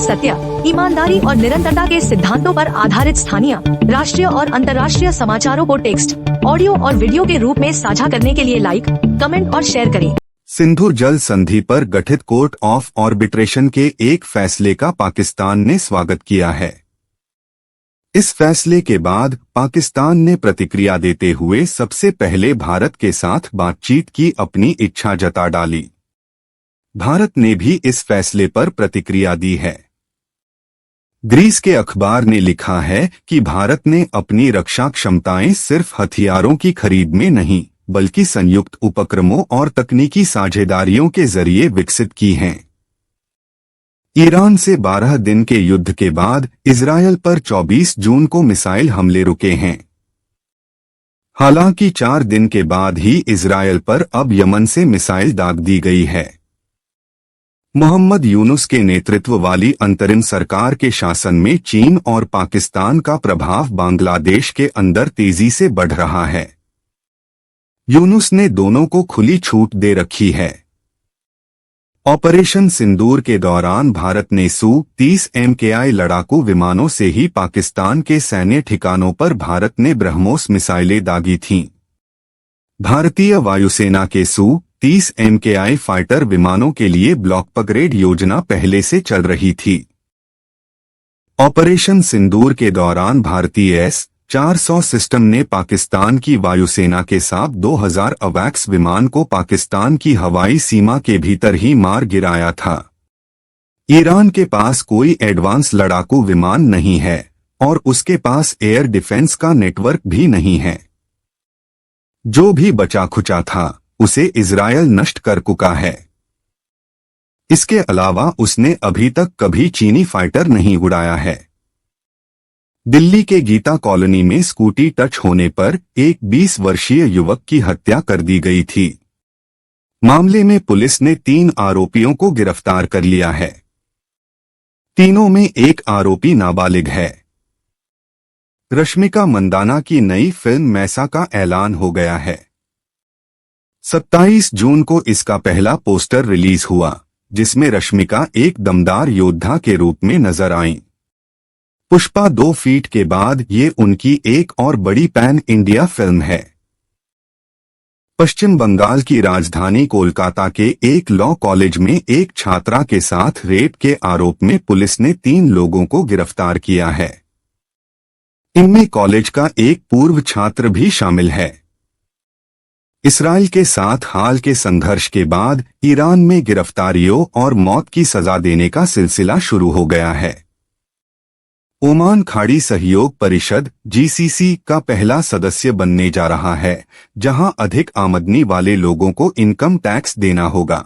सत्य, ईमानदारी और निरंतरता के सिद्धांतों पर आधारित स्थानीय, राष्ट्रीय और अंतर्राष्ट्रीय समाचारों को टेक्स्ट, ऑडियो और वीडियो के रूप में साझा करने के लिए लाइक, कमेंट और शेयर करें। सिंधु जल संधि पर गठित कोर्ट ऑफ आर्बिट्रेशन के एक फैसले का पाकिस्तान ने स्वागत किया है। इस फैसले के बाद पाकिस्तान ने प्रतिक्रिया देते हुए सबसे पहले भारत के साथ बातचीत की अपनी इच्छा जता डाली। भारत ने भी इस फैसले पर प्रतिक्रिया दी है। ग्रीस के अखबार ने लिखा है कि भारत ने अपनी रक्षा क्षमताएं सिर्फ हथियारों की खरीद में नहीं, बल्कि संयुक्त उपक्रमों और तकनीकी साझेदारियों के जरिए विकसित की हैं। ईरान से 12 दिन के युद्ध के बाद इजरायल पर 24 जून को मिसाइल हमले रुके हैं। हालांकि 4 दिन के बाद ही इजरायल पर अब यमन से मिसाइल दाग दी गई है। मोहम्मद यूनुस के नेतृत्व वाली अंतरिम सरकार के शासन में चीन और पाकिस्तान का प्रभाव बांग्लादेश के अंदर तेजी से बढ़ रहा है। यूनुस ने दोनों को खुली छूट दे रखी है। ऑपरेशन सिंदूर के दौरान भारत ने Su-30 MKI लड़ाकू विमानों से ही पाकिस्तान के सैन्य ठिकानों पर भारत ने ब्रह्मोस मिसाइलें दागी थीं। भारतीय वायुसेना के Su-30 MKI फाइटर विमानों के लिए ब्लॉक अपग्रेड योजना पहले से चल रही थी। ऑपरेशन सिंदूर के दौरान भारतीय S-400 सिस्टम ने पाकिस्तान की वायुसेना के साथ 2000 अवैक्स विमान को पाकिस्तान की हवाई सीमा के भीतर ही मार गिराया था। ईरान के पास कोई एडवांस लड़ाकू विमान नहीं है और उसके पास एयर डिफेंस का नेटवर्क भी नहीं है। जो भी बचा खुचा था उसे इजरायल नष्ट कर चुका है। इसके अलावा उसने अभी तक कभी चीनी फाइटर नहीं उड़ाया है। दिल्ली के गीता कॉलोनी में स्कूटी टच होने पर एक 20 वर्षीय युवक की हत्या कर दी गई थी। मामले में पुलिस ने 3 आरोपियों को गिरफ्तार कर लिया है। तीनों में एक आरोपी नाबालिग है। रश्मिका मंदाना की नई फिल्म मैसा का ऐलान हो गया है। 27 जून को इसका पहला पोस्टर रिलीज हुआ, जिसमें रश्मिका एक दमदार योद्धा के रूप में नजर आईं। पुष्पा 2 फीट के बाद ये उनकी एक और बड़ी पैन इंडिया फिल्म है। पश्चिम बंगाल की राजधानी कोलकाता के एक लॉ कॉलेज में एक छात्रा के साथ रेप के आरोप में पुलिस ने 3 लोगों को गिरफ्तार किया है। इनमें कॉलेज का एक पूर्व छात्र भी शामिल है। इसराइल के साथ हाल के संघर्ष के बाद ईरान में गिरफ्तारियों और मौत की सजा देने का सिलसिला शुरू हो गया है। ओमान खाड़ी सहयोग परिषद GCC का पहला सदस्य बनने जा रहा है, जहां अधिक आमदनी वाले लोगों को इनकम टैक्स देना होगा।